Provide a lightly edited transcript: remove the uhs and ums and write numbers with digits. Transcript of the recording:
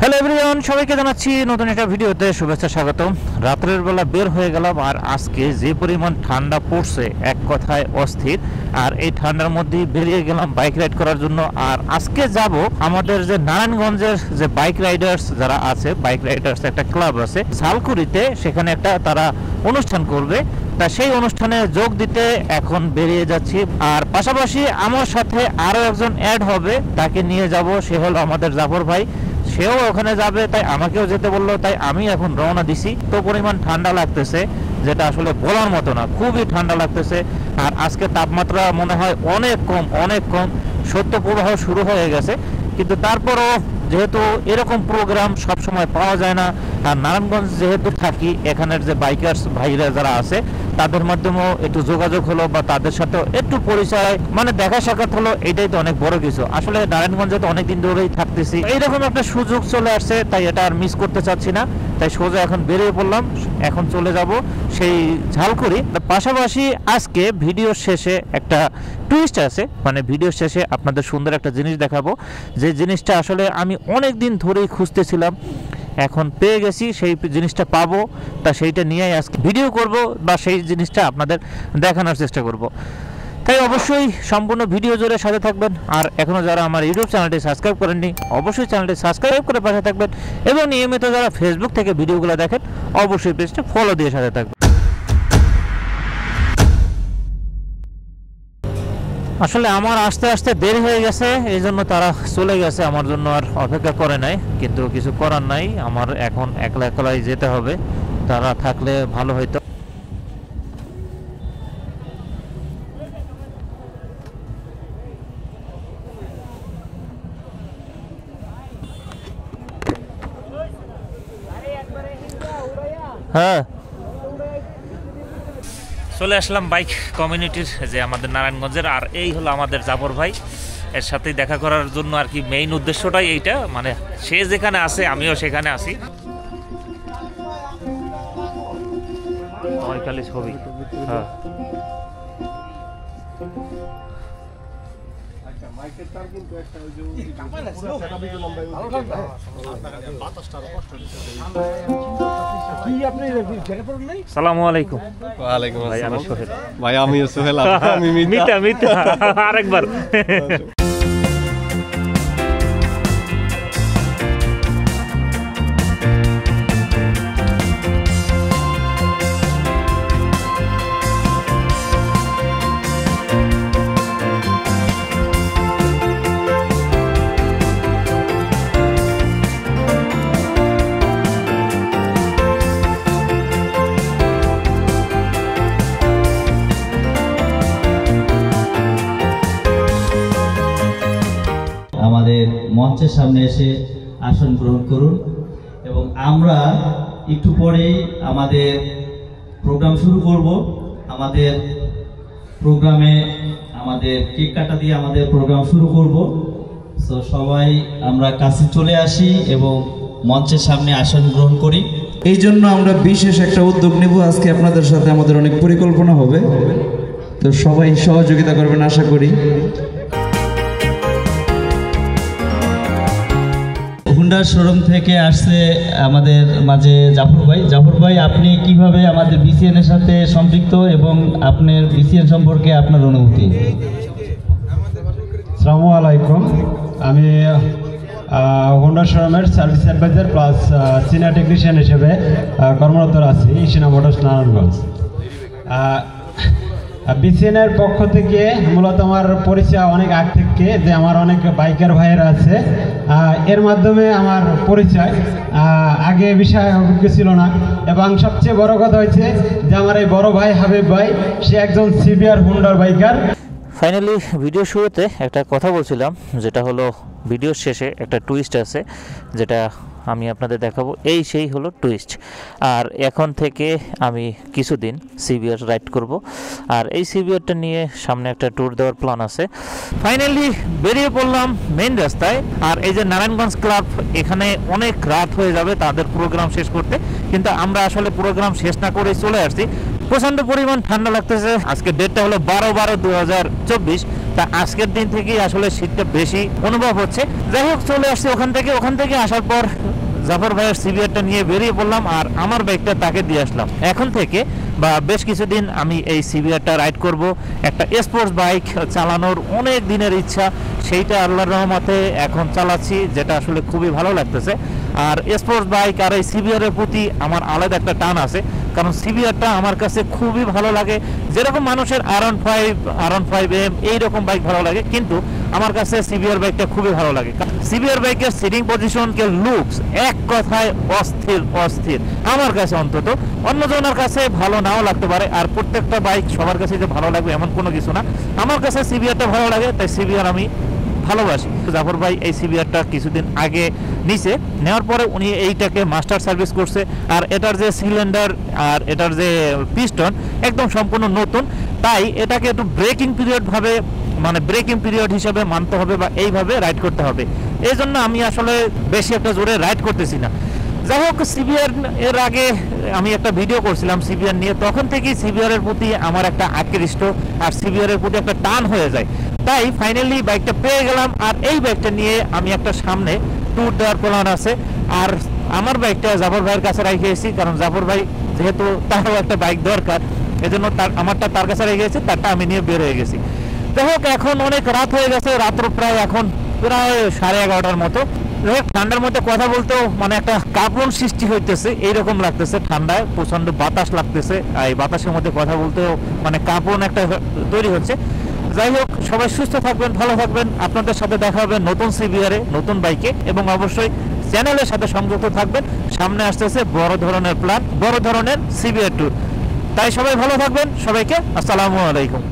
Hello everyone, সবাইকে জানাচ্ছি নতুন একটা ভিডিওতে শুভেচ্ছা স্বাগতম। রাতের বেলা বের হয়ে গেলাম, আর আজকে যে পরিমাণ ঠান্ডা পড়ছে এক কথায় অস্থির। আর এই ঠান্ডার মধ্যেই বেরিয়ে গেলাম বাইক রাইড করার জন্য। আর আজকে যাব আমাদের যে নারায়ণগঞ্জের যে বাইক রাইডার্স যারা আছে, বাইক রাইডার্স একটা ক্লাব আছে ঝালকুড়িতে, সেখানে একটা তারা অনুষ্ঠান করবে। তা সেই অনুষ্ঠানে যোগ দিতে এখন বেরিয়ে যাচ্ছি। আর পাশাপাশি আমার সাথে আরো একজন অ্যাড হবে, তাকে নিয়ে যাব। সে হলো আমাদের জাফর ভাই, সেও ওখানে যাবে, তাই আমাকেও যেতে বললো। তাই আমি এখন রওনা দিছি। তো পরিমাণ ঠান্ডা লাগতেছে যেটা আসলে বলার মতো না, খুবই ঠান্ডা লাগতেছে। আর আজকে তাপমাত্রা মনে হয় অনেক কম শৈত্যপ্রবাহ শুরু হয়ে গেছে। কিন্তু তারপরও যেহেতু এরকম প্রোগ্রাম সব সময় পাওয়া যায় না, আর নারায়ণগঞ্জ যেহেতু থাকি, এখানের যে বাইকার্স ভাইরা যারা আছে তাদের মাধ্যমেও একটু যোগাযোগ হলো, বা তাদের সাথেও একটু পরিচয় মানে দেখা সাক্ষাৎ হলো। এটাই তো অনেক বড় কিছু। আসলে নারায়ণগঞ্জে তো অনেকদিন ধরেই থাকতেছি, এইরকম একটা সুযোগ চলে আসছে, তাই এটা আর মিস করতে চাচ্ছি না। তাই সোজা এখন বেরিয়ে পড়লাম, এখন চলে যাব সেই ঝালকুড়ি। পাশাপাশি আজকে ভিডিওর শেষে একটা টুইস্ট আছে, মানে ভিডিওর শেষে আপনাদের সুন্দর একটা জিনিস দেখাবো, যে জিনিসটা আসলে আমি অনেক দিন ধরেই খুঁজতেছিলাম, এখন পেয়ে গেছি। সেই জিনিসটা পাবো, তা সেইটা নিয়েই আজকে ভিডিও করব, বা সেই জিনিসটা আপনাদের দেখানোর চেষ্টা করব। তাই অবশ্যই সম্পূর্ণ ভিডিও জুড়ে সাথে থাকবেন। আর এখনও যারা আমার ইউটিউব চ্যানেলটি সাবস্ক্রাইব করেননি, অবশ্যই চ্যানেলটি সাবস্ক্রাইব করে পাশে থাকবেন। এবং নিয়মিত যারা ফেসবুক থেকে ভিডিওগুলো দেখেন, অবশ্যই পেজটা ফলো দিয়ে সাথে থাকবেন। আসলে আমার আস্তে আস্তে দেরি হয়ে গেছে, এই জন্য তারা চলে গেছে, আমার জন্য আর অপেক্ষা করে নাই। কিন্তু কিছু করার নাই, আমার এখন একলাই যেতে হবে। তারা থাকলে ভালো হইতো। হ্যাঁ, চলে আসলাম বাইক কমিউনিটির যে আমাদের নারায়ণগঞ্জের। আর এই হলো আমাদের জাফর ভাই, এর সাথেই দেখা করার জন্য আর কি মেইন উদ্দেশ্যটাই এইটা, মানে সে যেখানে আছে আমিও সেখানে আছি। ছবি হ্যাঁ, সালামু আলাইকুম। ওয়ালাইকুম ভাই আমি আসসালাম। সোহেল। ভাই আমিও সোহেল, আমি মিতা আরেকবার। আমাদের মঞ্চের সামনে এসে আসন গ্রহণ করুন। এবং আমরা একটু পরেই আমাদের প্রোগ্রাম শুরু করব। আমাদের প্রোগ্রামে আমাদের কেক কাটা দিয়ে আমাদের প্রোগ্রাম শুরু করব। তো সবাই আমরা কাছে চলে আসি এবং মঞ্চের সামনে আসন গ্রহণ করি। এই জন্য আমরা বিশেষ একটা উদ্যোগ নেব আজকে। আপনাদের সাথে আমাদের অনেক পরিকল্পনা হবে, তো সবাই সহযোগিতা করবেন আশা করি। হুন্ডার শোরুম থেকে আসছে আমাদের মাঝে জাফর ভাই। জাফর ভাই, আপনি কিভাবে আমাদের বিসিএন এর সাথে সম্পৃক্ত এবং আপনার বিসিএন সম্পর্কে আপনার অনুভূতি? আসসালামু আলাইকুম। আমি হোন্ডা শোরুমের service advisor plus senior technician হিসেবে কর্মরত আছি ইশিনা মোটরস নারায়ণগঞ্জ। বিসিএনের পক্ষ থেকে মূলত আমার পরিচয় অনেক আগ থেকে, যে আমার অনেক বাইকার ভাইয়েরা আছে, এর মাধ্যমে আমার পরিচয়। আগে বিষয় অভিজ্ঞ ছিল না, এবং সবচেয়ে বড় কথা হয়েছে যে আমার এই বড় ভাই হাবিব ভাই, সে একজন সিভিআর হুন্ডার বাইকার। ফাইনালি ভিডিও শুরুতে একটা কথা বলছিলাম, যেটা হলো ভিডিওর শেষে একটা টুইস্ট আছে, যেটা আমি আপনাদের দেখাবো। এই সেই হলো টুইস্ট। আর এখন থেকে আমি কিছুদিন সিবিআর রাইড করব, আর এই সিবিআরটা নিয়ে সামনে একটা ট্যুর দেওয়ার প্ল্যান আছে। ফাইনালি বেরিয়ে পড়লাম মেইন রাস্তায়। আর এই যে নারায়ণগঞ্জ ক্লাব, এখানে অনেক রাত হয়ে যাবে তাদের প্রোগ্রাম শেষ করতে, কিন্তু আমরা আসলে প্রোগ্রাম শেষ না করে চলে আসছি। প্রচণ্ড পরিমাণ ঠান্ডা লাগতেছে। আজকে ডেটটা হলো 12/12/2024। তা আজকের দিন থেকেই আসলে শীতটা বেশি অনুভব হচ্ছে। যাই হোক, চলে আসছি ওখান থেকে আসার পর জাফর ভাইয়ের সিবিআরটা নিয়ে বেরিয়ে পড়লাম আর আমার বাইকটা তাকে দিয়ে আসলাম। এখন থেকে বা বেশ কিছুদিন আমি এই সিবিআরটা রাইড করব। একটা স্পোর্টস বাইক চালানোর অনেক দিনের ইচ্ছা, সেইটা আল্লাহর রহমতে এখন চালাচ্ছি, যেটা আসলে খুবই ভালো লাগতেছে। আর স্পোর্টস বাইক আর এই সিবিআরের প্রতি আমার আলাদা একটা টান আছে, কারণ সিবিআরটা আমার কাছে খুবই ভালো লাগে। যেরকম মানুষের R15M এইরকম বাইক ভালো লাগে, কিন্তু আমার কাছে সিবিআর বাইকটা খুবই ভালো লাগে। সিবিআর বাইকের সিটিং পজিশন কে লুকস এক কথায় অস্থির আমার কাছে, অন্তত অন্যজনের কাছে ভালো নাও লাগতে পারে। আর প্রত্যেকটা বাইক সবার কাছে যে ভালো লাগবে এমন কোনো কিছু না, আমার কাছে সিবিআরটা ভালো লাগে, তাই সিবিআর আমি ভালোবাসি। জাফর ভাই এই সিবিআরটা কিছুদিন আগে নিছে, নেওয়ার পরে উনি এইটাকে মাস্টার সার্ভিস করছে। আর এটার যে সিলিন্ডার আর এটার যে পিস্টন একদম সম্পূর্ণ নতুন, তাই এটাকে একটু ব্রেকিং পিরিয়ড হিসেবে মানতে হবে বা এইভাবে রাইড করতে হবে। এই জন্য আমি আসলে বেশি একটা জোরে রাইড করতেছি না। যাই হোক, সিবিআর এর আগে আমি একটা ভিডিও করছিলাম সিবিআর নিয়ে, তখন থেকেই সিবিআর এর প্রতি আমার একটা আকৃষ্ট আর সিবিআর এর প্রতি একটা টান হয়ে যায়। তাই ফাইনালি বাইকটা পেয়ে গেলাম, আর এই বাইকটা নিয়ে আমি একটা সামনে ট্যুর দেওয়ার প্ল্যান আছে। আর আমার বাইকটা জাফর ভাইয়ের কাছে রেখেছি, কারণ জাফর ভাই যেহেতু তারও একটা বাইক দরকার, এজন্য আমারটা তার কাছে রেখেছি, তারটা আমি নিয়ে বের হয়ে গেছি। যাই হোক, এখন অনেক রাত হয়ে গেছে, রাত্র প্রায় 11:30 মতো। ঠান্ডার মধ্যে কথা বলতেও একটা কাঁপন সৃষ্টি হইতেছে, এইরকম লাগতেছে। ঠান্ডায় প্রচন্ড বাতাস লাগতেছে, এই বাতাসের মধ্যে কথা বলতেও কাঁপন একটা তৈরি হচ্ছে। যাই হোক, সবাই সুস্থ থাকবেন, ভালো থাকবেন। আপনাদের সাথে দেখা হবে নতুন সিবিআরে, নতুন বাইকে, এবং অবশ্যই চ্যানেলের সাথে সংযুক্ত থাকবেন। সামনে আসতেছে বড় ধরনের প্ল্যান, বড় ধরনের সিবিআর ট্যুর। তাই সবাই ভালো থাকবেন, সবাইকে আসসালামু আলাইকুম।